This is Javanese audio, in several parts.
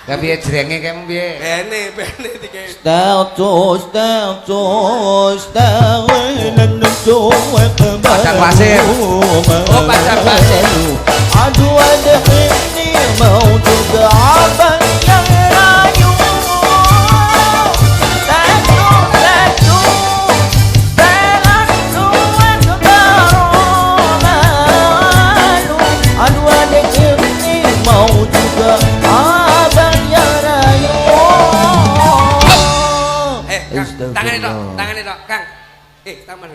Ya piye jrenge kemu piye? Bene dike. Padang pasir. Oh, padang pasir. Aduh ada ini mau juga abang yang rayu. Aduh ada ini mau juga abang yang rayu. Tangan itu, Kang. Taman.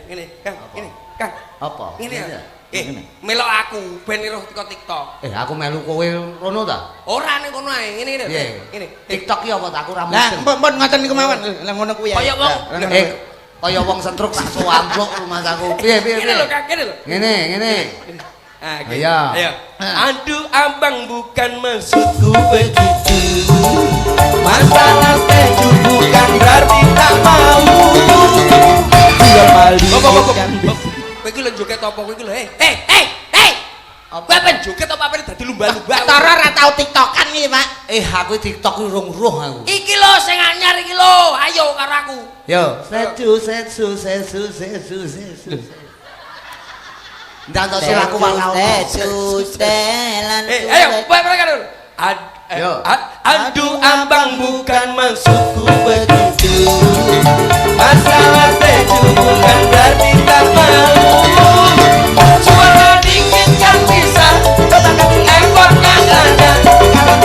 Ngene, Kang, ngene, Kang. Apa? Ngene ya. Melok aku ben iroh TikTok. Aku melu kowe rono ta? Ora ning kono ae, ngene ngene. Ngene. TikTok ki apa tak aku ra Lah, mesti. mbon ngoten niku mawon. Lah ngono kuwi ya. Kaya wong Kaya wong sentruk tak soamplok rumah aku. Piye piye ngene piye? lho, Kang, ngene lho. Ngene. Ah, Ayo. Ayo. Aduh, abang bukan maksudku begitu. Masalah setuju bukan berarti tak mau. Dua kali. Kowe iki lho joget apa kowe iki lho? Kowe ben joget apa apa dadi lumba-lumba? Tara ora tau tiktokan iki, Pak. Aku TikTok ki rung roh aku. Iki lho sing anyar iki lho. Ayo karo aku. Yo, setu. Ndak tau silaku walau. Ayo, mereka dulu. Aduh, abang bukan maksudku begitu. Masalah setuju bukan berarti tak mau. Suara dikit kan bisa, tetapi effortnya ada. Kalau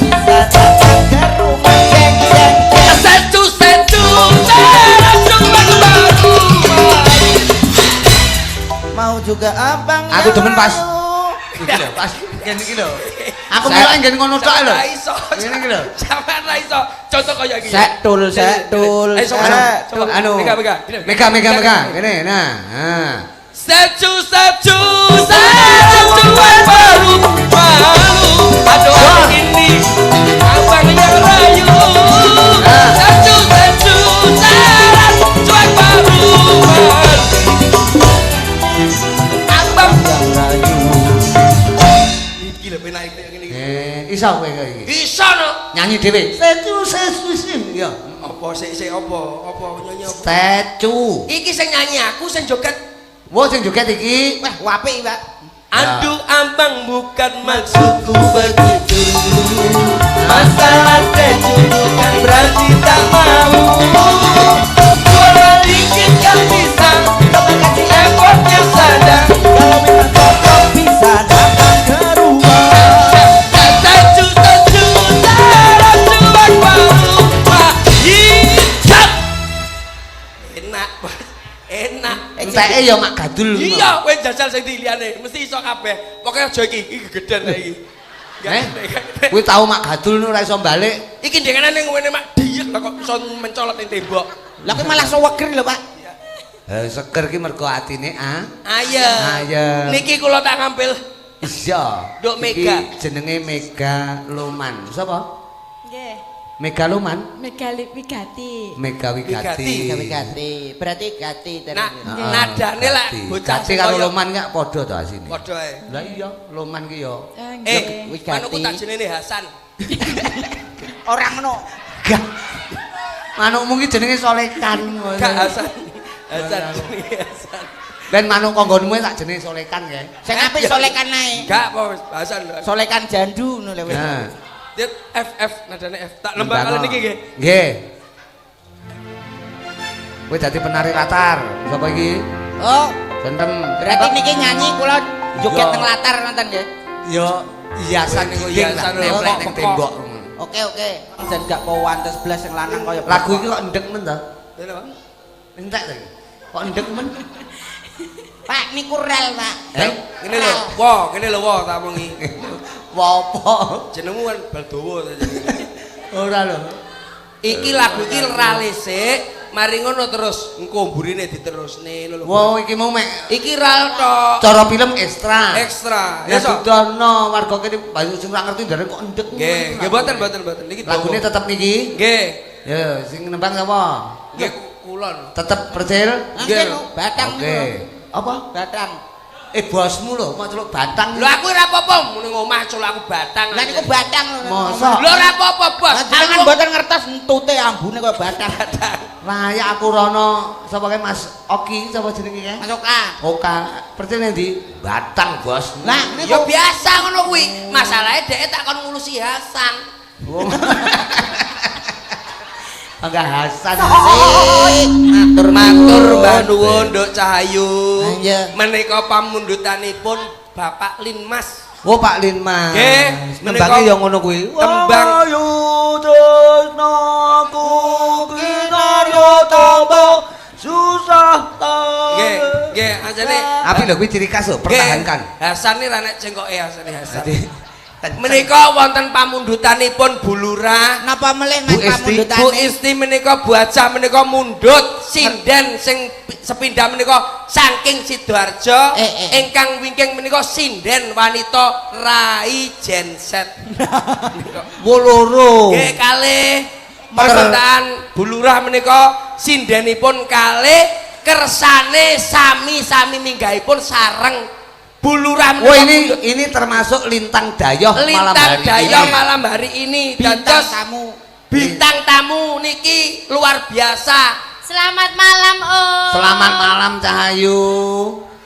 bisa datang ke rumah geng-geng. Setu, baru. Mau juga abang. Aku demen pas. Iki lho, pas ngene iki lho. Aku malah nggen ngono tok lho. Ngene iki lho. Sampeyan ra iso. Contoh kaya iki. Sektul. Anu. Mega. Ngene. Nah. Secu baru malu. Aduh ini abang yang rayu. Secu cuek baru malu. Abang yang rayu. Iki lho penak iki ngene iki. Iso kowe iki. Iso no. Nyanyi dhewe. Setu ya. Apa sik apa nyanyi apa? Setu. Iki sing nyanyi aku sing joget. Wo sing joget iki. Wah, apik, Pak. Aduh abang bukan maksudku begitu. Masalah setuju bukan berarti tak mau. Suara dikit kan bisa, tapi kasih effortnya sadar. Kalau memang cocok bisa datang ke rumah. Setuju cuek baru hijab. Enak. Enteke ya mak gadul. Iya, kowe jajal sing liyane mesti iso kabeh. Pokoke aja iki gegeden iki. Kuwi tau mak gadul ora iso balik. Iki ndengane ning ngene mak diek kok iso mencolot ning tembok. Lah kuwi malah seweger lho, Pak. Seger ki mergo atine Ayo. Niki kula tak ngambil. Iya. Nduk Mega. Iki jenenge Mega Loman. Sapa? Nggih. Mega Loman? Mega Wigati. Mega Wigati. Berarti gati Nah, nadane lek bocah Gati karo Loman gak padha to asine. Padha ae. Lah iya, Loman ki ya. Manukku tak jenenge Hasan. Orang ngono. Gak. Manukmu ki jenenge Solekan. Gak Hasan. Hasan. Dan manuk konggonmu tak jenenge Solekan ya. Sing apik solekan ae. Gak apa Hasan. Solekan jandu ngono lho. Nah. Dit FF nadane F. Tak lembah kali niki nggih. Nggih. Kowe dadi penari latar. Sapa iki? Oh, Sentem. berarti niki nyanyi kula joget teng latar nonton nggih. Yo hiasan niku hiasan nemplek ning tembok. Oke. Jan gak pawantes blas sing lanang kaya Lagu iki kok ndek men to? Lha Pak. Entek to. Kok ndek men? Pak niku rel, Pak. Ngene lho. Wah, ngene lho wah tak omongi. Wah apa? Jenengmu kan Baldowo ta jenenge. Ora lho. Iki lagu iki rale sik, mari ngono terus engko mburine diterusne lho. Wow iki mau mek Iki ral tok. cara film ekstra. Ekstra. Ya so. dudono warga kene banyu sing ora ngerti ndare kok ndek. Nggih, mboten. Niki Lagune tetep niki. Nggih. Ya sing nembang sapa? Nggih kulon. Tetep percil. Nggih. Batang Oke. Apa? Batang. bosmu lho mau celuk batang. Lho aku ora apa-apa muni omah celuk aku batang. Lah niku batang lho. Mosok. Lho ora apa-apa, Bos. Jenengan mboten ngertos entute ambune kaya batang. Layak aku rono sapa kae Mas Oki sapa jenenge kae? Mas Oka. Oka. Percaya ndi? Batang, Bos. Lah Ya biasa ngono kuwi. Masalahe dhek tak kon ngurusi Hasan. Enggak Hasan. Matur Mbah nuwun Nduk Cahayu. Iya. Menika pamundutanipun Bapak Linmas. Oh Pak Linmas. Nggih, Nembange ya ngono kuwi. Tembang Ayu tresnaku kinarya tampa susah ta. nggih ajane Apik lho kuwi ciri khas lho, pertahankan. Hasan iki ra nek cengkoke Hasan Hasan. Jadi Menika wonten pamundutanipun Bu Lurah. Napa melih Mas Bu Isti. pamundutane? Bu Isti menika Bu Ajah menika mundhut sinden sing sepindah menika saking Sidoarjo ingkang wingking menika sinden wanita Rai Genset. Woloro. Nggih kalih persentaan Bu Lurah menika sindenipun kalih kersane sami-sami minggahipun sareng Bu Lurah Oh menika ini termasuk lintang dayoh malam Lintang hari Dayoh ini. malam hari ini Bintang dados tamu. bintang tamu niki luar biasa. Selamat malam Om. Selamat malam Cahayu.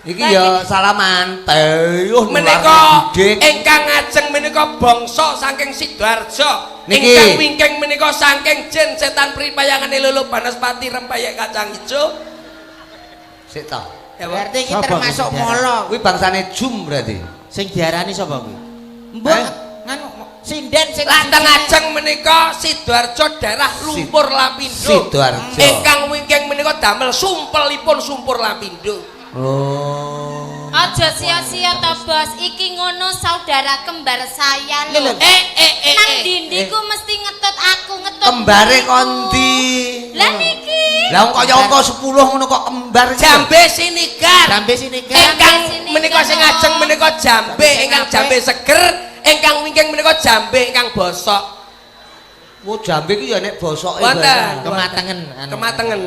Iki ya salaman. Teyuh Menika ingkang ngajeng menika bangsa saking Sidoarjo. Niki. Ingkang wingking menika saking Jin Setan Pripayangane Luluh Banaspati Rempayek Kacang Ijo. Sik ta. Ya, Pak. Berarti iki Sapa termasuk kuwi? molo. Kuwi bangsane Jum berarti. Sing diarani sapa kuwi? Mbok nganu sinden sing Lanteng ajeng menika Sidoarjo daerah Lumpur Lapindo. Sidoarjo. Ingkang wingking menika damel sumpelipun Sumpur Lapindo. Oh. Aja sia-sia to Bos, iki ngono saudara kembar saya lho. Nang ndi ku mesti ngetut aku ngetut. Kembare niku. kondi. Lah niki. Lah kok ya angka 10 ngono kok kembar iki. Jambe Sinigar. Sampai sini kan. Ingkang sini menika kan, sing ajeng Om. menika jambe ingkang jambe seger, ingkang wingking menika jambe ingkang bosok. Oh jambe iki ya nek bosoke Wonten. Kematangen anu. Kematengen.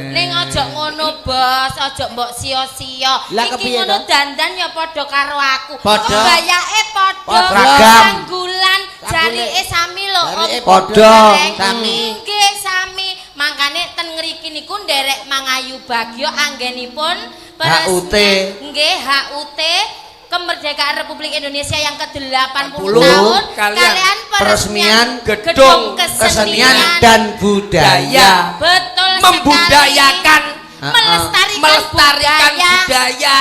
Ning aja ngono Bos, aja mbok sia-sia. Lah, Iki kepiye ngono to? dandan ya padha karo aku. Padha. Bayake padha. Ragam. Sanggulan jarike sami lho Om. Jarike padha. Sami. Nggih sami. Mangkane ten ngriki niku nderek Mangayu Bagyo anggenipun HUT. Nggih HUT Kemerdekaan Republik Indonesia yang ke-80 80 tahun kalian peresmian Gedung Kesenian dan budaya. Betul Membudayakan, sekali. melestarikan budaya.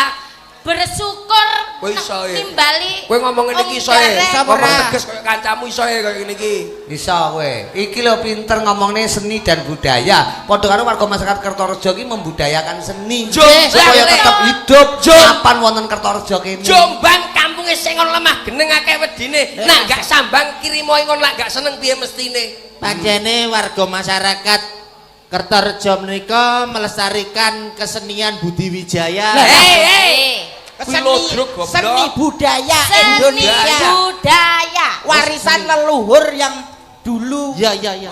Bersyukur Kowe iso ya. timbali Kowe ngomong ngene iki iso ya. Iso Ngomong ora? tegas koyo kancamu iso ya koyo ngene iki. Iso kowe. Iki lho pinter ngomongne seni dan budaya. Padha karo warga masyarakat Kertorejo iki membudayakan seni. Jombang, Supaya Le. tetap hidup. Jom. Kapan wonten Kertorejo kene? Jombang kampunge sing lemah geneng akeh wedine. Nah gak sambang kirimo ngon lak gak seneng piye mestine. Panjene warga masyarakat Kertorejo menika melestarikan kesenian budi wijaya. Hei. Seni, Lodruk, goblok. seni budaya seni Indonesia. budaya. Warisan leluhur yang dulu. Iya iya iya.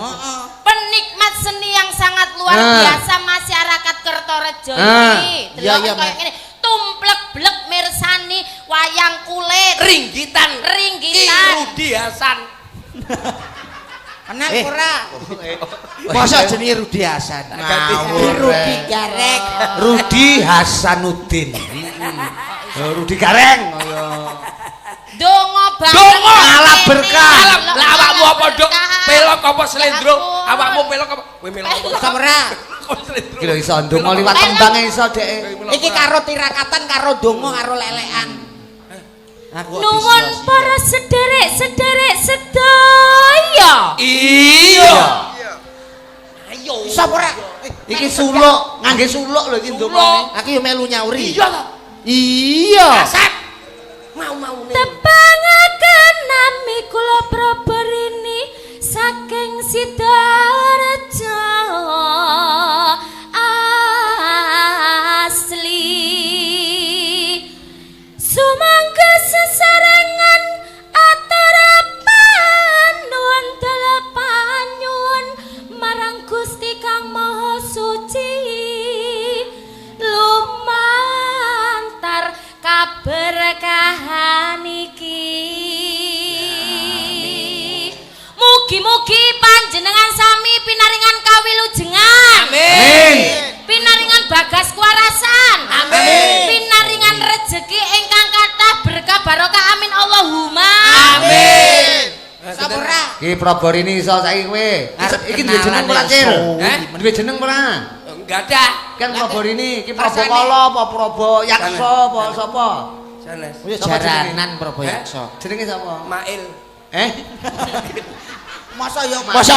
Penikmat seni yang sangat luar biasa masyarakat Kertorejo ini. Iya, Delok iya, koyo ngene. Tumplek blek mirsani wayang kulit. Ringgitan. Ringgitan. Rudi Hasan. Kenal ora? Masa jenenge Rudi Hasan. Ngawur. Rudi Garek. Rudi Hasanuddin. Rudi Gareng. Dongo banget. Dongo. Alah berkah. Alam lah awakmu apa nduk? Pelok apa slendro? Awakmu pelok apa? Kowe melok apa? Iso ora? Kok slendro? Iki lho iso ndonga liwat tembange iso dek. Iki karo tirakatan karo donga karo lelekan. Aku Nuwun para sederek-sederek sedaya. Iya. Ayo. Iso ora? Iki suluk, ngangge suluk lho iki ndongane. Aku yo melu nyauri. Iya ta? Iya. Asap. Mau-mau nih. Tepangaken nami kula Prabarini saking Sidoarjo asli. Sumangga sesarengan atarapan nuwun dalapan nyuwun marang Gusti Kang Maha Suci lumantar Mugi-mugi panjenengan sami pinaringan kawilujengan. Amin. Pinaringan bagas kuarasan. Amin. Pinaringan rejeki ingkang kathah berkah barokah amin Allahumma. Amin. Sapura. Ki Prabarini iso saiki kowe. Iki duwe jeneng ora, Cil? Duwe jeneng ora? Enggak ada. Kan Prabarini, ki Prabakala apa Prabayaksa apa sapa? Sanes. Oh ya jaranan Prabayaksa. Jenenge sapa? Mail. Masa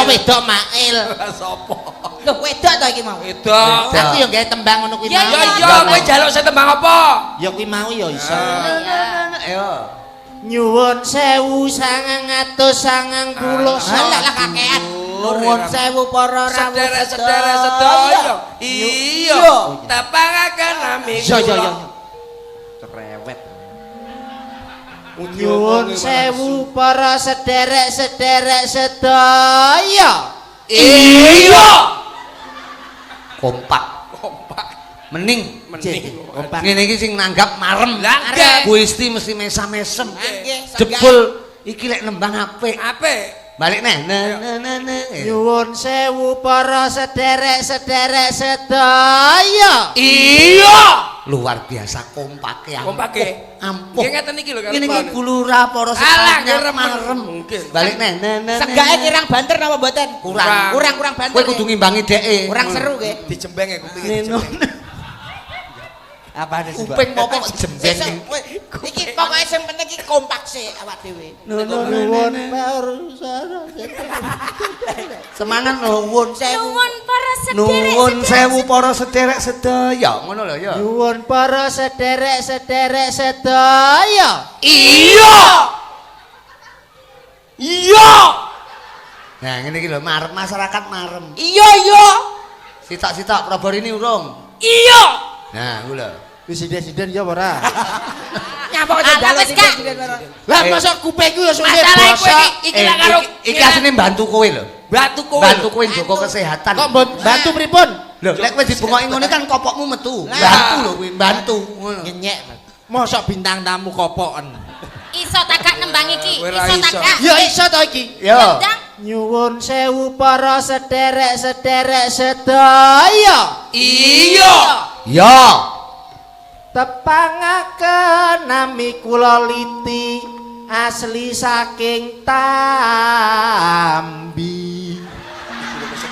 wedok Mail. Sopo? Lho wedok ta iki mau? Wedok. Aku yo gawe tembang ngono kuwi Ya, mau. Ya iya, kowe njaluk saya tembang apa? Ya kuwi mau ya iso. Ayo. Nyuwun 1990. Alah, Lah kakean. Nuwun sewu para rawuh Sedherek-sedherek sedaya. Iya. Tepangaken nami. Iya iya iya. Cerewet. Nyuwun sewu para sederek-sederek sedaya. Iya. Kompak. Mending Kompak. ngene iki sing nanggap marem. Lah, nggih. Gusti mesti mesam-mesem. Nggih, Jebul iki lek nembang apik. Apik. Balik neh. Nyuwun sewu para sederek-sederek sedaya. Iya. Luar biasa kompake. Kompake. Ampuh. Nggih ngeten iki lho kan. Ngene iki bulura para Alah, sekanya ngerem. marem. Mungkin. Balik neh. Segake kirang banter napa mboten? Kurang. Kurang banter. Kowe kudu ngimbangi dheke. Kurang seru nggih. Dijembeng ya kuping Neno. Apa ada Kuping apa kok jembeng. Iki pokoke sing penting iki kompak sih awak dhewe. Nuwun semangat nuwun sewu. Nuwun para Nuwun sederek sewu para sederek sedaya. Ngono lho ya. Nuwun para sederek-sederek sedaya. Iya. Iya. Nah, ngene iki lho, marem masyarakat marem. Iya iya. Sitak-sitak Prabarini urung. Iya. Nah, ku lho. Presiden ya ora? Nyapa kok Alah, njaluk wis, Kak. Lah masa kupingku ya suwe Masalah kowe iki lak karo Iki asline bantu kowe lho. batu kowe. Bantu kowe njogo kesehatan. Kok bantu pripun? Lho, lek kowe dibungoki ngene kan kopokmu metu. Lah. Bantu lho kowe, bantu. Ngono. Nyenyek. Mosok bintang tamu kopoken. Iso tagak nembang iki. Kowe ra Iso iso. tagak. Ya iso to iki. Yo. Ndang. Nyuwun sewu para sederek-sederek sedaya. Iya. Yo. Tepangaken nami kula Liti asli saking Tambi.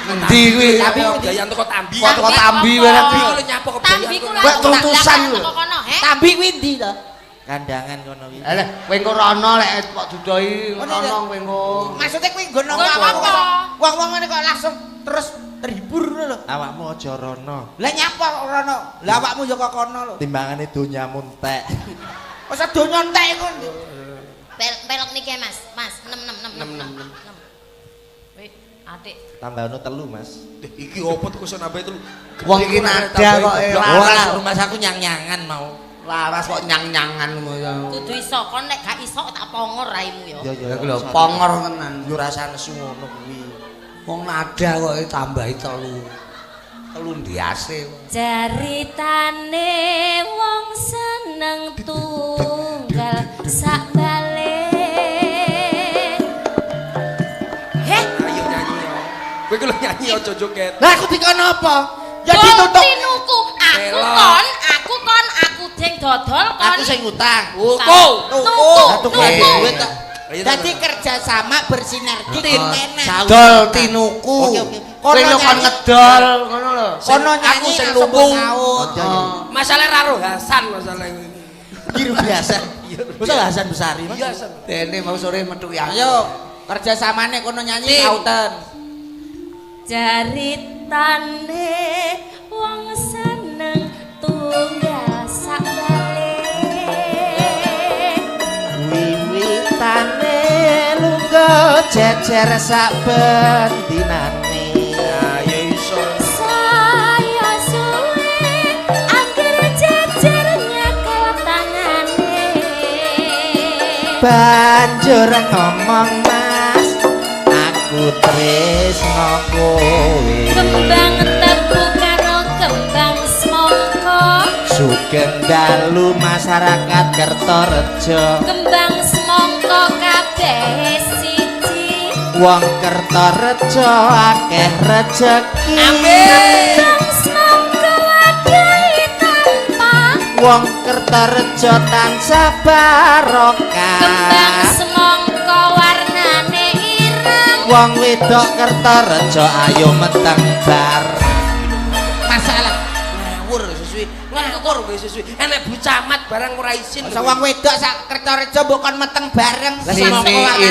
Endi kuwi? Tapi kebiayaan teko Tambi. Kok teko Tambi wae Tambi kuwi. lho nyapa Tambi kebiayaan. kula Kok tutusan lho. Tambi kuwi ndi to? Kandangan kono kuwi. Lah, kowe engko rono lek kok dudohi rono kowe engko. Maksudnya kuwi nggono Nggono apa? Wong-wong ngene kok langsung terus terhibur ngono lho. Awakmu aja rono. Lah nyapa kok rono? Lah awakmu ya kok kono lho. Timbangane donyamu entek. Wis donya entek ngono. Pelok niki Mas. Mas, 6. Wih, adik. Tambah ono 3, Mas. Iki opo tuku son abae itu. Wong iki nada kok Ora rumah aku nyang-nyangan mau. laras kok nyang-nyangan ngono. Kudu iso kon nek gak iso tak pongor raimu ya. Ya ku lho pongor tenan. Yo rasane nesu ngono kuwi. Wong nada kok tambahi 3. 3 ndiase. Jaritane wong seneng tunggal sak bale. Ayo nyanyi ya. Kowe ku lho nyanyi aja joget. Lah aku dikono apa? Ya Kon ditutup. tinuku, aku ding dodol kon. Aku sing ngutang. Tuku. Tuku. duit tak. Ayo, Dadi kerjasama bersinergi enak. Dol tinuku. Oke, oke. Kowe yo kon ngedol ngono lho. Kono nyanyi aku sing langsung lumbung. saut. Masalah raro Hasan masalah ini. Biru biasa. Masa Hasan Besari, Mas? Iya, Hasan. Dene mau sore metu ya. Ayo, kerjasamane kono nyanyi Tim. sautan. Jaritane wong seneng tunggal sak bale. Wiwitane lungguh jejer sak bendinane. Ayo iso. Saya suwe angger jejer nyekel tangane. Banjur ngomong Mas, aku tresno kowe. Kembang tebu karo kembang semangka. Sugeng dalu masyarakat Kertorejo. Kembang semangka kabeh siji. Wong Kertarejo akeh rejeki. Amin. Semoga wadai tanpa Wong Kertarejo tansah barokah. kembang semongko warnane ireng. Wong wedok Kertarejo ayo meteng bar. Masalah ngawur sesuai ngawur kowe sesuai enek Bu Camat barang ora isin Masa wong wedok sak Kertarejo mbok kon meteng bareng Sini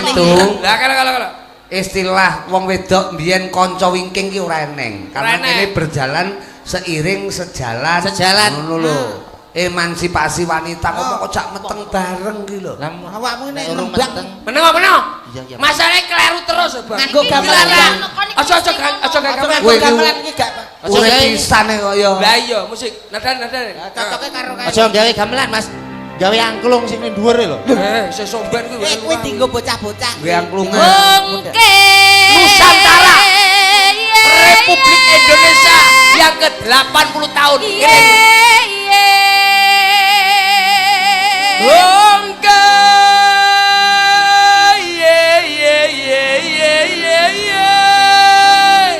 itu lah kalau istilah wong wedok mbiyen kanca wingking ki ora eneng karena Ora eneng. ini berjalan seiring sejalan ngono lho emansipasi wanita kok jak meteng bareng ki lho Lah awakmu nek urung nembang meteng. meneng Iya, iya. masalahnya keliru terus Bang nganggo gamelan. aja gamelan Nganggo gamelan iki gak urip pisane kaya lah iya musik nadan cocoke karo Aja gawe gamelan Mas. Gawe angklung sing ning dhuwur lho. iso somben kuwi kuwi dienggo bocah-bocah. gue angklungan Wongke Nusantara Republik Indonesia yang ke-80 tahun ini Wongke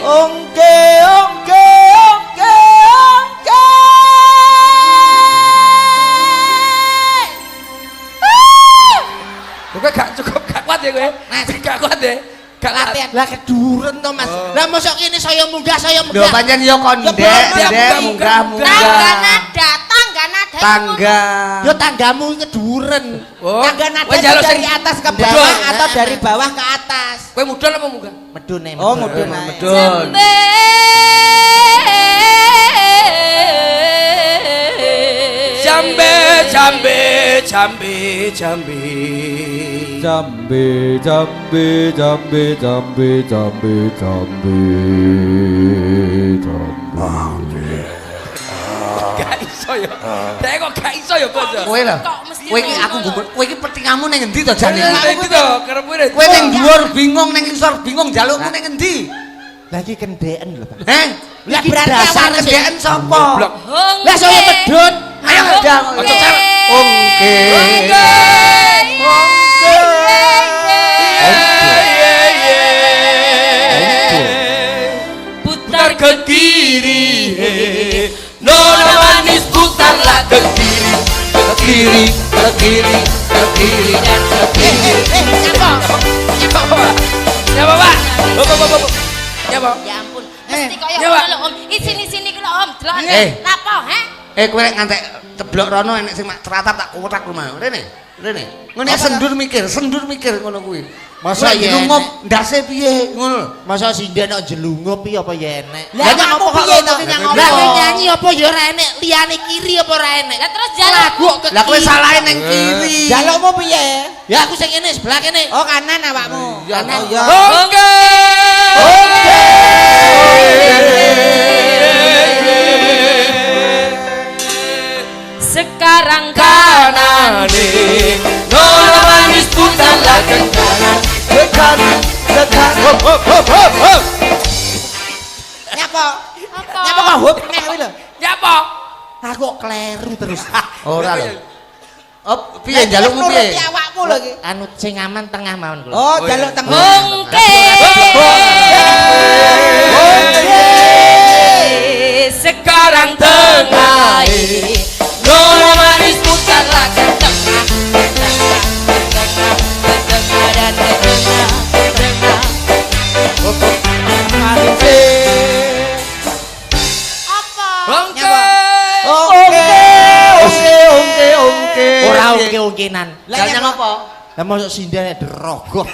Ongke ongke ongke ongke. Kowe gak cukup gak kuat ya kowe. Gak kuat ya. Gak latihan. Lah keduren to Mas. Lah mosok kene saya munggah lho pancen yo kondek munggah tangga nada tangga Yo tanggamu keduren. Oh. Tangga nada Kowe njaluk dari sing atas ke mudun. bawah atau dari bawah ke atas. Kowe mudun apa munggah? Medune. Oh, mudun ae. medun Jambe jambe jambe jambe. Jambe jambe jambe jambe jambe jambe jambe. Gak iso ya. Dek kok gak iso ya kok. kowe lho Kok mesti kowe iki aku ngono? kowe iki petingamu ning endi to jane Itu to kerep kuwi. kowe ning dhuwur bingung ning isor bingung jalukmu ning endi Lagi kendeken lho, Pak. lah berarti dasar awake kendeken sapa Lah saya medun. ayo ngedang Ojo cara. ongke Putar ke kiri, nona manis putarlah ke kiri, ke kiri ke kiri ke kiri dan ke kiri Ya bapak, ya bapak. ya ampun mesti kaya ya, Pak. ngono lho Om sini kula Om delok Eh. lapo he kowe nek ngantek ceblok rono enek sing mak teratar tak kuwetak rumah rene ngene sendur mikir ngono kuwi Masa iya iya ngomong ndase piye ngono Masa sinden kok jelungup piye apa ya enek? Lah Lah, kamu kok piye to? ngomong? Lah Lah, kowe nyanyi apa ya ora enek? Liyane kiri apa ora enek? lah terus jalukmu lah kowe salahe ning kiri Jalukmu piye? Ya aku sing ngene sebelah kene. Oh kanan awakmu. Ya, Kanan ya. Oke. sekarang Kanane, nona manis putarlah ke kanan. Nyapa? apa Nyapa kok hop neh kuwi lho. Ya apa? Aku kok kleru terus. ora lho op piye jalukmu piye Nuruti awakmu lho iki. Anu sing aman tengah mawon kula. Oh, jaluk tengah. Wongke Sekarang tengah, nona manis putarlah ke tengah. apa Oke. ongke Ora ongke-ongkenan. lah apa Lah mosok sinden derogoh.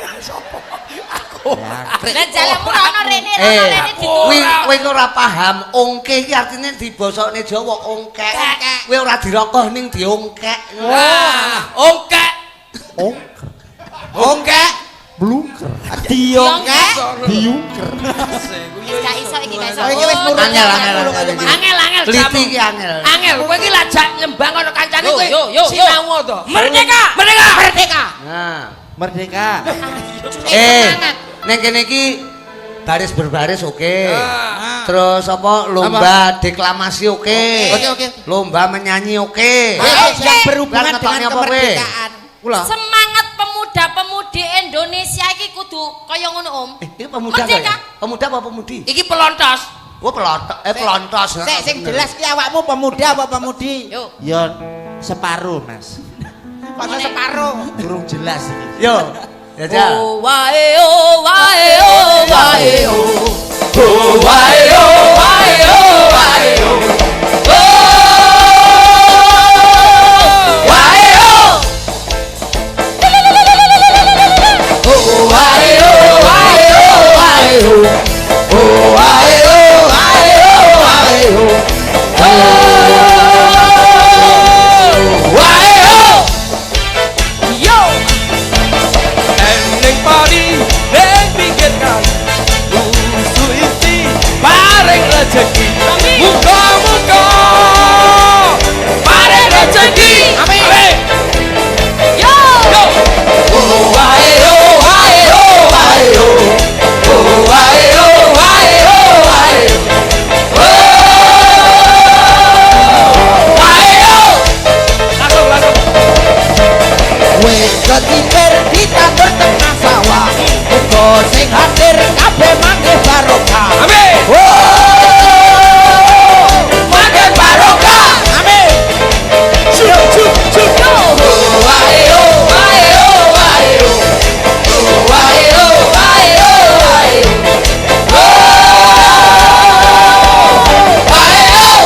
lah jalukmu rono rene kuwi kowe ora paham ongke iki artine di basane Jawa ongkek kowe ora dirokoh ning diongkek Wah, oke. Oke. Blungker. Diongke. Biungker. gak iso iki gak iso Oh, iki wis nuruti Angel, awakmu angel, lho. Angel liti jamu. iki angel Angel, kowe iki lajak nyembang karo kancane kowe. yo. Sinau to. Merdeka! Merdeka. Merdeka. nah Merdeka. ning kene iki baris berbaris oke Ah. terus apa lomba deklamasi oke Oke. lomba menyanyi oke Yang berhubungan Lah, dengan ngetoknya apa, kowe? kemerdekaan. Kula. semangat pemuda-pemudi di Indonesia iki kudu kaya ngono Om. Iki pemuda to ya? Pemuda apa pemudi? Iki pelontos. Oh pelontos. Sing jelas ki awakmu pemuda apa pemudi? Yo. Ya separuh, Mas. Kok separuh? Durung jelas iki. Yo. Ya. Oh wae oh wae oh wae oh. Oh wae oh wae oh wae oh. Muka-muka paling rezeki. Amin. Yo. Oh wae oh wae oh wae oh. Oh wae oh wae oh wae oh. Wae oh. Langsung. Wis ketimper ditandur tengah sawah. Muga sing hadir kabeh manggih barokah. Amin. Makan barokah. Amin. Cuk. Oh wae oh wae oh wae oh. Oh wae oh wae oh wae oh. Wae oh.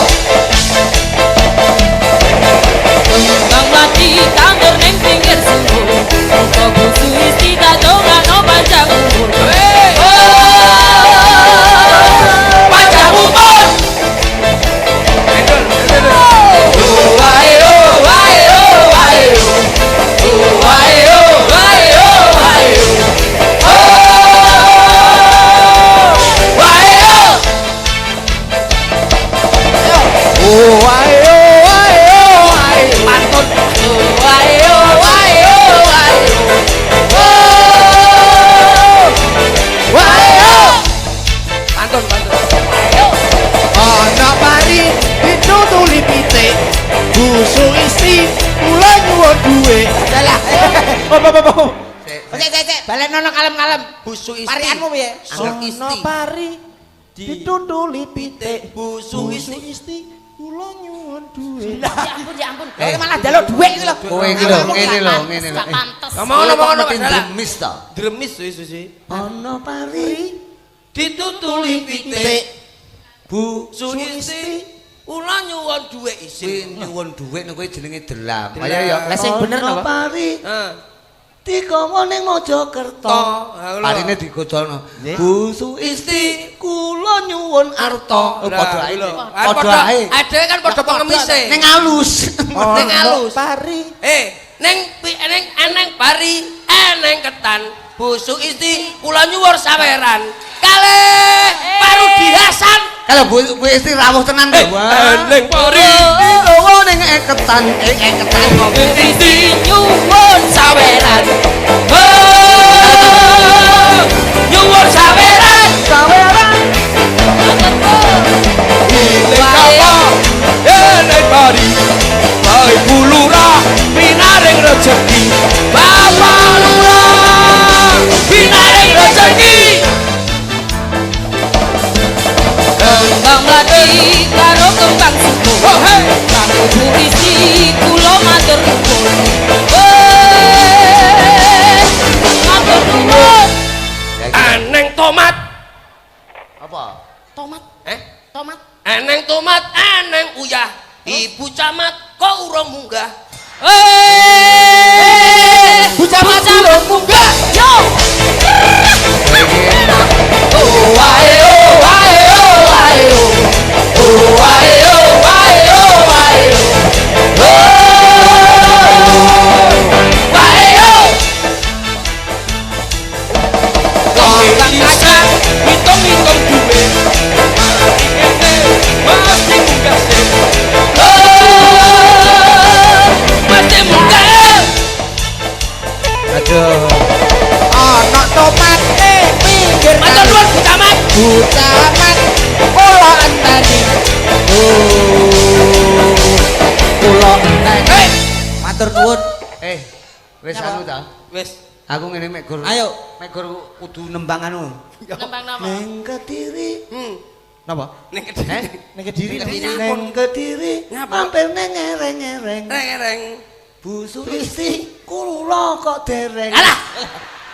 Kembang mati tandur ning pinggir sumur. Kok busu isti dadongano panjang umur. Panjang umur. Oh wae oh wae oh wae oh. Oh wae oh wae oh wae oh. Wae oh. Oh wae oh wae oh wae. Pantun. Oh wae oh wae oh wae oh. Wae oh. Pantun. Ana pari ditutuli pitik. Busu istri kula nyuwun duwe. Dalah. Cek. Balen ono kalem-kalem. Busu isti. Parianmu piye? Anak isti. Ana pari ditutuli pitik. Busu isti. istri kula nyuwun duwe. Ya ampun. Malah jaluk dhuwit iki lho. Kowe iki lho, ngene lho. Gak pantes. Ngomong Dremis ta. Dremis wis. Ana pari Ditutuli pitik. Busu isti. Ula nyuwun dhuwit isin. nyuwun dhuwit niku jenenge delam. Kaya ya Lah sing bener napa? pari Heeh. dikowo ning Mojokerto. Parine digojono. Busu isti kula nyuwun arta. Padha ae. Padha ae. Adewe kan padha pengemise. Ning alus. Ning alus. Pari. Neng eneng pari, eneng ketan. Busu isti kula nyuwun saweran. Kalih parudihasan. Kalau Bu isti rawuh tenan lho. Eneng pari, dikowo ning eketan. isti nyuwun saweran. Nyuwun saweran. Eneng pari, bae bulurah pinaring rezeki. Bapak lurah pinaring rezeki. Kembang mati karo kembang sumur. Oh hey. Kanggo bu isi kula matur nuwun. Matur nuwun. Eneng tomat. Apa? Tomat. Tomat. Eneng tomat, eneng uyah. Ibu camat kok urung munggah. Bu camat urung munggah. Yo. Oh wae oh wae oh wae oh. Oh wae oh wae oh wae oh. Wae oh. Kang kacang hitung-hitung duit. Mesti munggah sih. Mesti munggah. Aduh. Ana tomat pinggir Matur nuwun Bu Camat. Bu Camat kula enteni. Kula enteni. Matur nuwun. Wis anu ta? Wis Aku ngene mek gur. Ayo. Mek gur kudu nembang anu. Nembang napa? Ning Kediri. Napa? Ning Kediri. Ning Kediri. Ning Kediri. Mampir ning ngereng-ngereng. Reng-reng. Bu Sulisti kula kok dereng. Alah.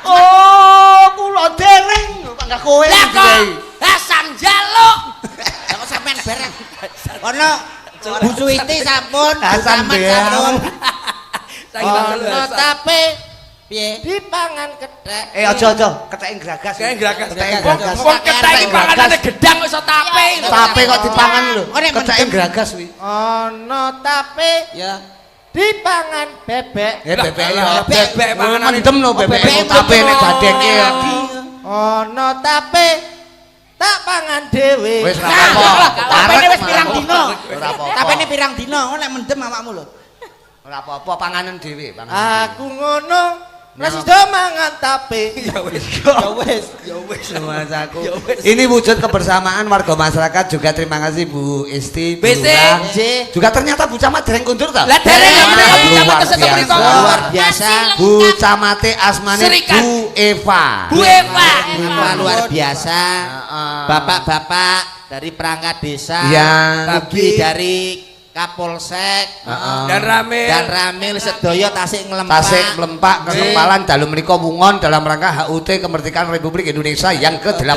Oh, kula dereng. Enggak kowe. Lah kok Hasan jaluk. Lah kok sampean bareng. Ono Bu Suwiti sampun, Hasan Camat sampun. Ono tapi piye? Dipangan kethek. Aja, ketheke gragas. Kayak gragas. Ketheke gragas. Wong kethek panganane gedang kok iso tape. Tape kok dipangan lho. Ketheke gragas kuwi. Ono tapi ya dipangan bebek. Bebek bebek panganan mendem no bebek tape nek gadeke ya. Ono tapi tak pangan dhewe. Wis ora apa-apa. Tapene wis pirang dino. Ora apa-apa. Tapene pirang dino, nek mendem awakmu lho. Ora apa-apa panganan dhewe, Aku ngono. Wis do mangan tape. Ya wis. Ya wis. Mas aku. Ini wujud kebersamaan warga masyarakat juga terima kasih Bu Isti, Bu BC. Lurah. Juga ternyata Bu Camat dereng kundur ta? Lah dereng ya menika Bu Camat Luar kesetep mriko. biasa. Luar biasa. Bu Camate asmane Serikat. Bu Eva. Bu Eva. Luar biasa. Heeh. Bapak-bapak dari perangkat desa, Ya. Bibi dari Kapolsek, Dan Ramil sedaya tasik ngelempak. Tasik Mlempak Kesempalan dalu menika wungon dalam rangka HUT kemerdekaan Republik Indonesia yang ke-80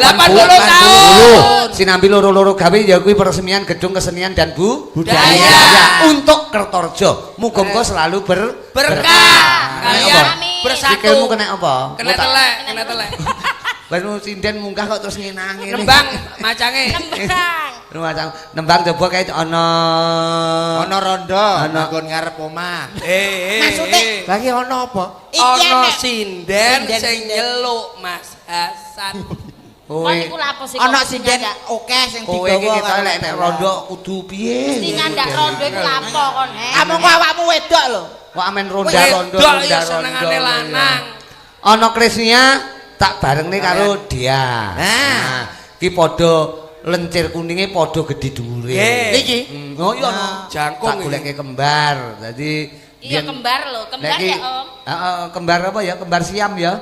tahun. Sinambi loro-loro gawe ya kuwi peresmian gedung kesenian dan budaya Daya. untuk Kertorjo. Muga-muga selalu berkah. Kalian Amin. bersatu. Sikilmu kena apa? Kena telek. Baru sinden munggah kok terus nginangi. Nembang macange. Nembang. Nembang coba kayak ono rondo, Ana. nggon ngarep omah. Maksudnya Lagi ono apa? ono sinden sing nyeluk Mas Hasan. Kok niku lha apa sih? Ono sinden oke sing kowe iki digawa. kita lek nek rondo kudu piye? Mesti nyandak rondo iku lha apa kon, he? Kamu kok awakmu wedok lho. Kok amen rondo-rondo Wedok ya senengane lanang. Ana Krisnia tak barengne karo dia. Nah. Ki padha lencir kuninge padha gedhe dhuwure. Niki? Oh iya no. Jangkung Tak goleke kembar. Dadi Iya kembar lho, kembar ya Om. Heeh, kembar apa ya? Kembar siam ya.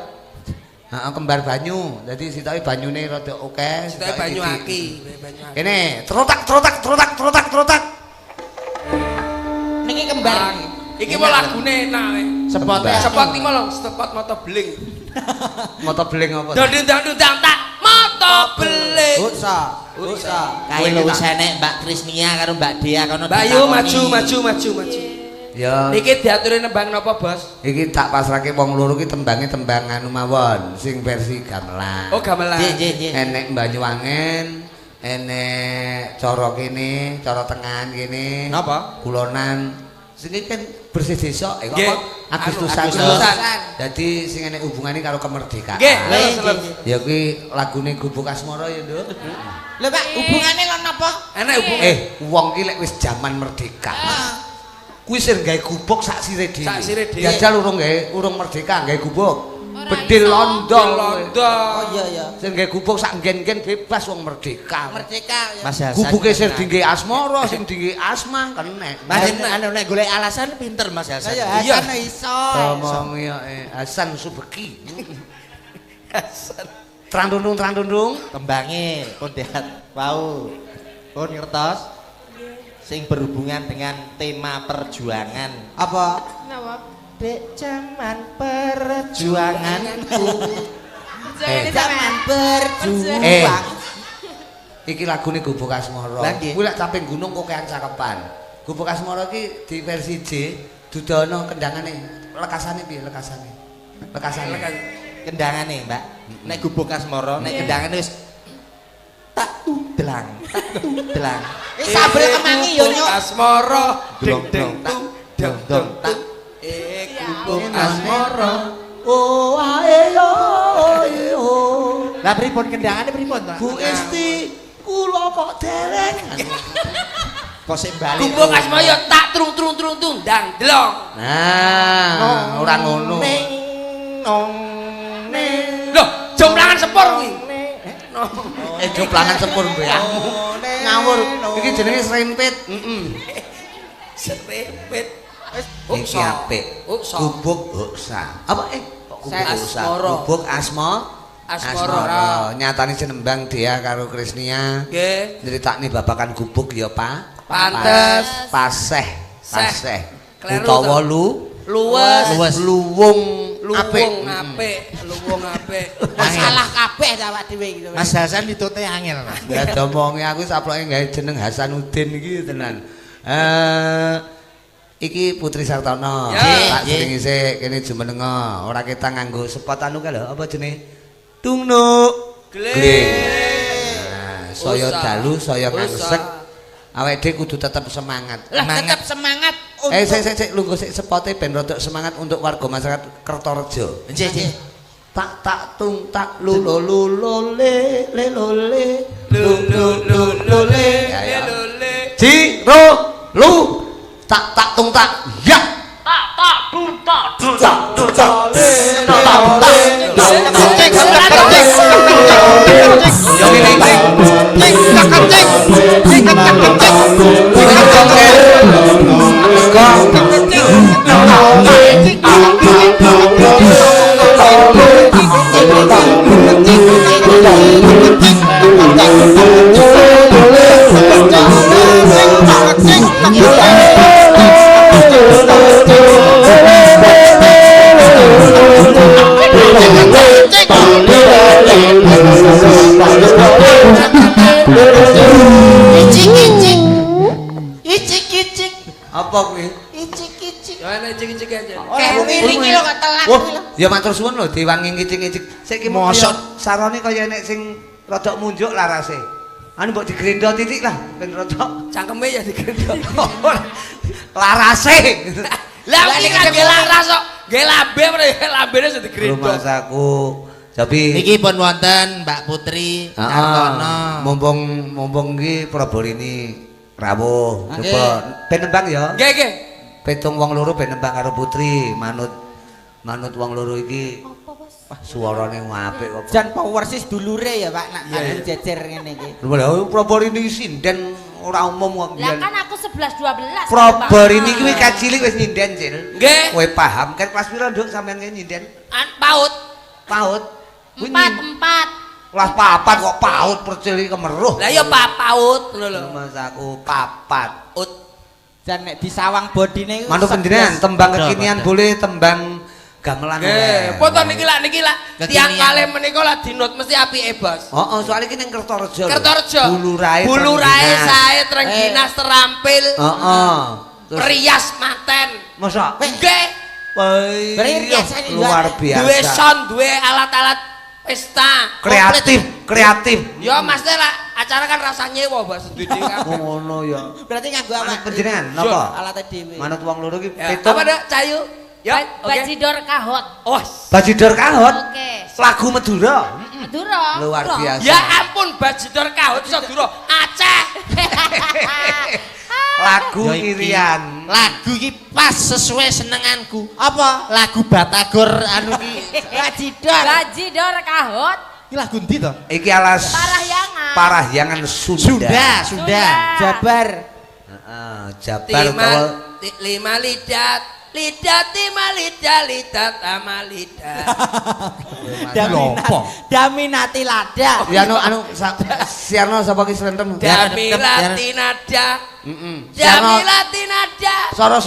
Heeh, kembar banyu. Dadi sitoke banyune rada akeh. Sitoke banyu aki. Kene, trotak. Niki kembar. Iki mau lagune enak we. Sepot iki mau sepot moto beling. Moto beling apa? Dundang tak moto beling. Usah. Kae lho wis enek Mbak Krisnia karo Mbak Dea kono. Mbak Yu maju. Ya. Niki diaturi nembang napa, Bos? Iki tak pasrahke wong loro ki tembange tembang anu mawon, sing versi gamelan. Oh, gamelan. Nggih. Enek Banyuwangen, enek cara kene, cara tengahan kene. Napa? Kulonan. Sing iki kan bersih desa, Nggih. Agustusan. Agustusan. Dadi sing enek hubungane karo kemerdekaan. Nggih, lho. Ya kuwi lagune Gubuk Asmara ya, Nduk. Lho Pak, hubungane lho napa? Enak hubung. Wong ki lek wis jaman merdeka. Kuwi sing gawe gubuk sak sire dhewe. Sak sire dhewe. Jajal urung merdeka gawe gubuk. Ora Bedil iso. londo. Londo. Oh iya. Sing gawe gubuk sak nggen-nggen bebas wong merdeka. Merdeka ya. Mas Gubuke sing dingge Asmara, sing dingge Asma kenek. Mas anu nek golek alasan pinter Mas Hasan. Iya. Iso. Ngomong ya Hasan Subeki. Trandundung. Tembange pun diat wau. Pun ngertos? Sing berhubungan dengan tema perjuangan. Apa? Napa? Dek zaman perjuanganku. Zaman berjuang. Iki lagune Gubuk Asmara. Lah nggih. Kuwi lek caping gunung kokean cakepan. Gubuk Asmara iki di versi J dudono kendangane. Lekasane piye lekasane? Kendangane, Mbak. Nek Gubuk Asmara, nek kendangane wis tak tudlang. Wis sabrek kemangi yo nyuk. Asmara Dong tak. Gubuk Asmara. Oh ae yo. Lah pripun kendangane pripun, Pak? Bu Isti kula kok dereng. Kok sik bali. Gubuk Asmara ya tak trung dang delong. Nah, ora ngono. Loh, jomplangan sepur kuwi. Joplangan sepur mbakmu. Ngawur. Iki jenenge srempit. Serempet. Iki apik. Uksa. Gubuk uksa. Apa kok Asmara. Gubuk Asmara. Nyatane jenembang dia karo Krisnia. Nggih. Nyritakne babakan gubuk ya, Pak. Pantes. Paseh. Kleru Utawa luwes. Luwung apik. Masalah kabeh awak dhewe iki. Mas Hasan ditute angel. Ya domonge aku saploke gawe jeneng Hasanuddin iki tenan. Iki Putri Sartono. Tak sering isih kene jumenenga. Ora kita nganggo spot anu ka lho, apa jenenge? Tungnuk. Gling. Nah, saya dalu, saya ngangsek. Awake dhewe kudu tetep semangat. Tetep semangat. Sik lungguh sik spote ben rodok semangat untuk warga masyarakat Kertorejo. Nggih. Tak tung tak lulo le le. Jiro lu tak tung tak ya. Tak tung tak Icik. Apa kuwi? Icik. Ya ana cik-cik aja. Ora ngiringi lho kok telat Wah, kuwi lho. ya matur suwun lho diwangi ngicik-ngicik. Saiki mosok sarone kaya nek sing rodok munjuk larase. Anu mbok digrendo titik lah ben rodok Cangkeme ya digendong. larase. Lah iki kan nggih laras kok. Nggih lambe meneh lambene sudah digrendo. Rumahsaku. Tapi Iki pun wonten Mbak Putri Sartono. mumpung iki Prabalini rawuh. Coba ben nembang ya. Nggih. Petung wong loro ben nembang karo Putri manut wong loro iki. Wah, suarane apik kok. Jan power sis dulure ya Pak nak jejer ngene iki. Lho, Prabalini sinden ora umum kok. Lah kan aku 11 12. Prabalini kuwi kacilik wis nyinden, Cil. Nggih. Kowe paham kan kelas pira, Nduk, sampean kene nyinden? Paut. Paut. Kuwi 4. Kelas papat kok paut percil iki kemeruh. Lah ya paut ngono lho. Masaku papat. Ut. Jan nek disawang bodine Manut pendidikan tembang kekinian boleh, tembang gamelan Nggih, boleh. foto niki lah tiang kalih menika lah dinut mesti apike, Bos. Heeh, soalnya iki ning Kertorejo. Kertorejo. Bulurae. Bulurae sae trengginas terampil. Heeh. Rias maten. Masa? Nggih. Woi. Riasane luar biasa. Duwe sound, duwe alat-alat pesta. Kreatif. Ya Mas lah, acara kan rasa nyewa, Bos. Dudu kan. Ngono ya. berarti nganggo Manut awak penjenengan napa? alat dhewe. Manut wong loro iki Ya, petung. apa dak Cayu? Ya, oke. Bajidor kahot. Oh, Bajidor kahot. Oke. Lagu Madura. Madura. Luar biasa. ya ampun Bajidor kahut iso duro Aceh. Lagu Ya iki. Irian. Lagu iki pas sesuai senenganku. Apa? Lagu Batagor anu ki. Bajidor kahot. Iki lagu ndi to? Iki alas Parahyangan Sunda. Sunda. Jabar. Heeh, Jabar utawa Lima lidat lima lidat amalidat. Daminati lada. ya anu siarno sapa ki slenten? Jamilati nada. Siarno Jamilati nada. cara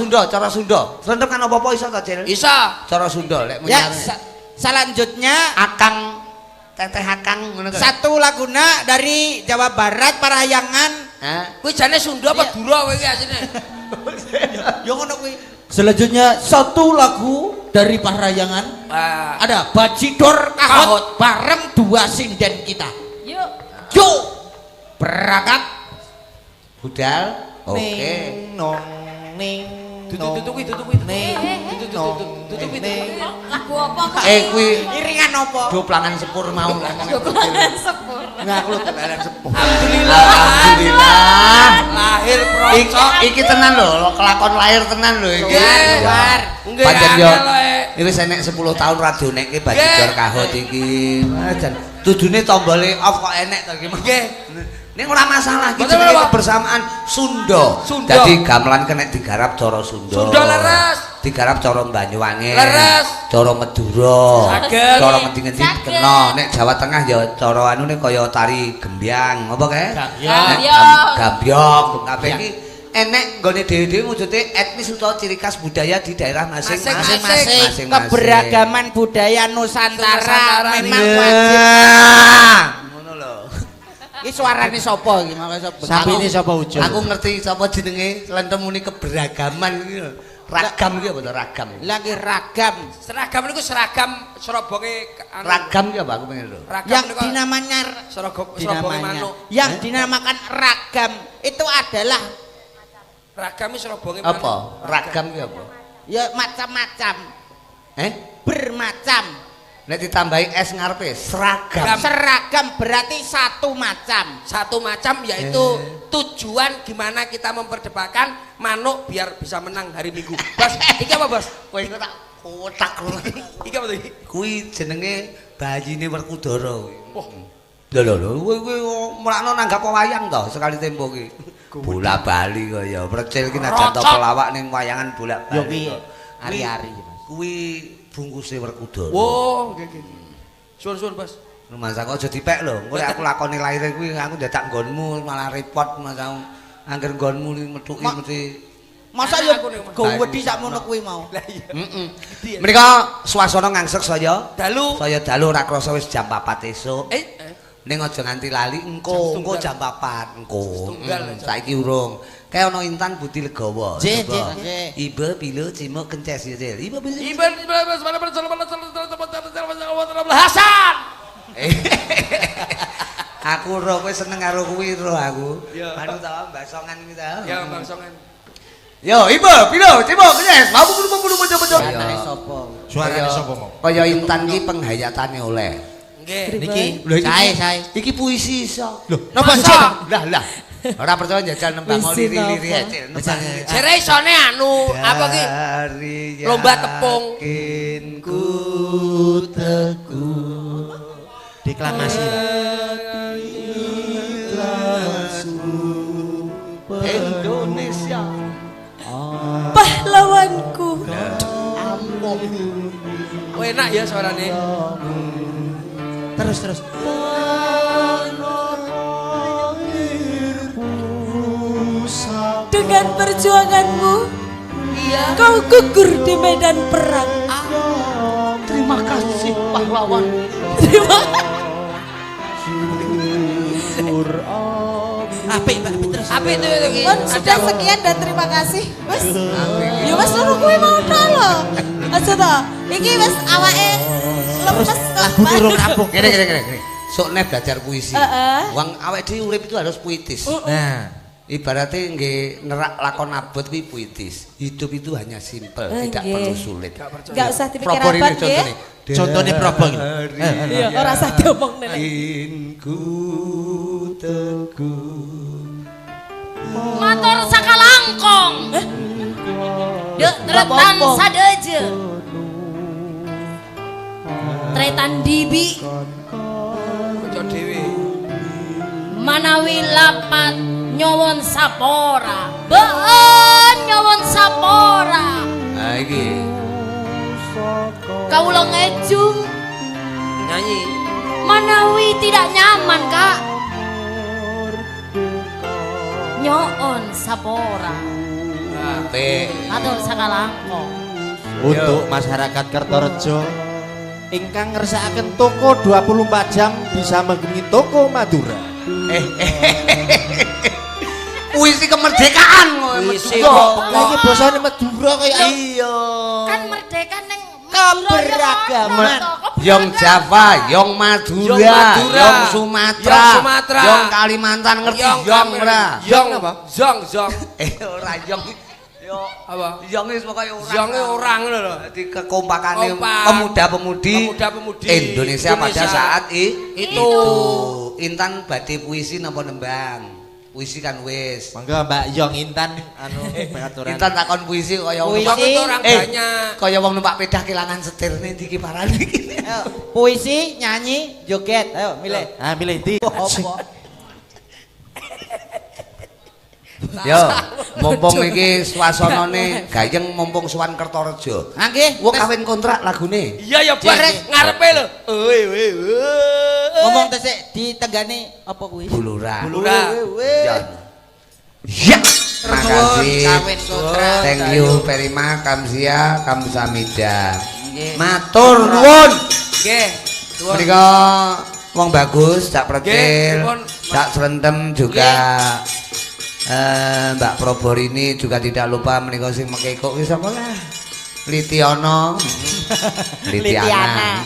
Sunda. Slenten kan apa-apa iso ta, Cil? Iso. Cara Sunda lek Ya menyang selanjutnya akang teteh akang ngono ta. satu laguna dari Jawa Barat Parahyangan. Hah? Kuwi jane Sunda apa Dura kowe iki asine? Yo ngono kuwi. Selanjutnya satu lagu dari Parahyangan. Wah. Ada Bajidor Kahot bareng dua sinden kita. Yuk. Yuk berangkat. Budal. Oke. Ning nong ning. Tutuk kuwi. Lagu apa kok? Kuwi Iringan apa? doplangan sepur mau. Sepur. Nah, aku lho doplangan sepur. Alhamdulillah. Alhamdulillah. Lahir Iki, procok. iki tenan lho, kelakon lahir tenan lho iki. Luar. Nggih. Pancen yo. angel, Iki wis enek 10 tahun radio nekke Bajidor kahot iki. Jan dudune tombole off kok enek to iki. Nggih. Ning ora masalah iki Betul, jenenge Pak. kebersamaan Sunda. Sunda. Dadi gamelan kena digarap cara Sunda. Sunda leres. digarap cara Banyuwangi. Leres. Cara Madura. Saged. Cara ngendi-ngendi kena. Nek Jawa Tengah ya cara anune kaya tari gembyang, apa kae? Gambyong. Kabeh iki enek nggone dhewe-dhewe wujude etnis utawa ciri khas budaya di daerah masing-masing. Keberagaman budaya Nusantara memang wajib. Ngono lho. Iki suarane sapa iki? Sampine sapa Ujo? Aku ngerti sapa jenenge lentem muni keberagaman iki lho. Ragam iki apa to ragam? Lagi ragam. Seragam niku seragam Surabaya Ragam iki apa aku pengen lho. Yang dinamanya Surabaya manuk. Yang dinamakan ragam itu adalah Ragam Surabaya manuk. Apa? Ragam iki apa? ya macam-macam. Bermacam. Nek ditambahi es ngarepe seragam. Seragam berarti satu macam. Satu macam yaitu tujuan gimana kita memperdebatkan manuk biar bisa menang hari Minggu. Bos, iki apa, Bos? Kowe iku tak kotak lho. Iki apa iki? Kuwi jenenge bayine Werkudara kuwi. Lho kowe mulakno nanggap wayang to sekali tempo ki. Bola-bali kaya precil ki najan to pelawak ning wayangan bolak-bali. Yo ki ari-ari. Kuwi bungkuse Werkudara. Oh, nggih. Suwun-suwun, Bos. Rumah aja dipek lho. Engko aku lakoni laire kuwi aku dadak nggonmu malah repot Mas. Angger nggonmu metuki mesti. Masa yo go wedi sakmono kuwi mau. Lah iya. Heeh. Menika swasana ngangsek saya. Dalu. Saya dalu ora krasa wis jam 4 esuk. Ning aja nganti lali engko jam 4 engko. Saiki urung. Kayak ono Intan Budi Legawa. Iba bilo cimok kences ya, Cil. Iba bilo. Hasan. Aku ro kowe seneng karo kuwi ro aku. Anu ta mbasongan iki ta. Ya, mbasongan. Yo, Iba bilo cimok kences. Mau bulu bojo-bojo. Suarane sapa? Suarane sapa mau? Kaya Intan iki penghayatane oleh. Nggih. Niki sae. Iki puisi iso. Lho, napa sih? Lah. Ora percaya njajal nembang liri-liri Cil. Jere isone anu apa ki? Lomba tepung. Ku teguh. Deklamasi. Indonesia. Pahlawanku. Oh, enak ya suarane. Terus. Dengan perjuanganmu, kau gugur di medan perang. Terima kasih pahlawan. Terima Apik terus. Apik itu iki. sudah sekian dan terima kasih. Wes. Ya wes loro kuwi mau ta lho. Aja ta. Iki wes awake lemes kok. Lagu turun kampung. Gini. Sok nek belajar puisi. Heeh. Wong awake dhewe urip itu harus puitis. Nah, Ibaratnya nggih nerak lakon abot kuwi puitis. Hidup itu hanya simpel, tidak perlu sulit. Enggak usah dipikir Probo ini abot contohnya. Contohnya Probo iki. Iya, ora usah diomong nek. Inku teguh. Motor sakalangkong. Dek tretan sadeje. Tretan dibi Ojo dhewe. manawi lapat nyowon sapora. Beun nyowon sapora. Nah iki. Kawula ngejung Nyanyi. manawi tidak nyaman, Kak. Nyoon sapora. Apik. Matur sakalangkong. untuk masyarakat Kertorejo ingkang ngersakaken toko 24 jam bisa menggengi toko Madura. Puisi kemerdekaan Puisi kok. Lah iki basane Madura kaya Iya. Kan merdeka neng keberagaman. Yong Jawa, Yong Madura, Yong Madura, Yong Sumatera, Yong Sumatera, Yong Kalimantan ngerti Yong ora? Yong apa? Zong. Ora Yong. Yo Apa? Yong wis pokoke ora. Zonge orang ngono lho. Dadi kekompakane Kompak. pemuda-pemudi Indonesia pada saat itu. Intan badhe puisi napa nembang? Puisi kan wis. Mangga Mbak Yong Intan anu pengaturan. Intan takon puisi kaya wong Puisi itu orang banyak. kaya wong numpak pedah kelangan setirne ndi iki parane iki. Puisi, nyanyi, joget. Ayo milih. Ah milih di. Apa? Yo, mumpung iki swasanane gayeng mumpung suwan Kertareja. Ha nggih. Wong kawin kontrak lagune. Iya ya Bas, ngarepe lho. Ngomong tesik ditenggane apa kuwi? Bulura. Bulura. Ya. Makasih. Kawin kontrak. Thank you very much Kamsia, Kamsamida. Matur nuwun. Nggih. Menika wong bagus, Cak Pretil, Nggih, Cak Srentem juga. Mbak Probor ini juga tidak lupa menika sing mekeko ki sapa lah? Litiono. Litiana.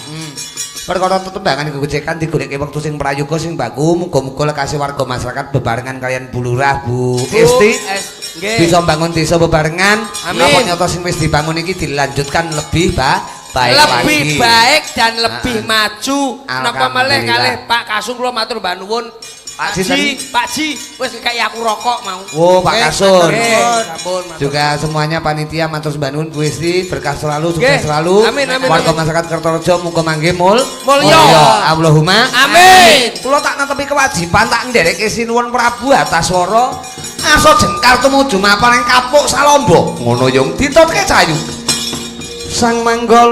Perkara tetembangan iku gojekan digoleki wektu sing prayoga sing baku, muga-muga lekase warga masyarakat bebarengan kalian Bu Lurah, Bu Esti. Nggih. Bisa bangun desa bebarengan. Amin. Napa nyata sing wis dibangun iki dilanjutkan lebih baik lebih lagi. baik dan lebih maju. Napa malih Alhamdulillah. kalih Pak Kasung kula matur mbah nuwun. Pak Pak Ji, wis kayak aku rokok mau. Oh, Pak Kasun. Sampun, matur. Juga semuanya panitia matur sembah nuwun Bu Esti, berkah selalu, sukses Nggih. selalu. Amin, amin, Warga amin. masyarakat Kertareja muga mangke Mulya. Allahumma Amin. Kula tak netepi kewajiban tak ndereke sinuwun Prabu Ataswara. Asa jengkar tumuju mapan ing kapuk Salombo. Ngono yung ditutke cayu. Sang Manggala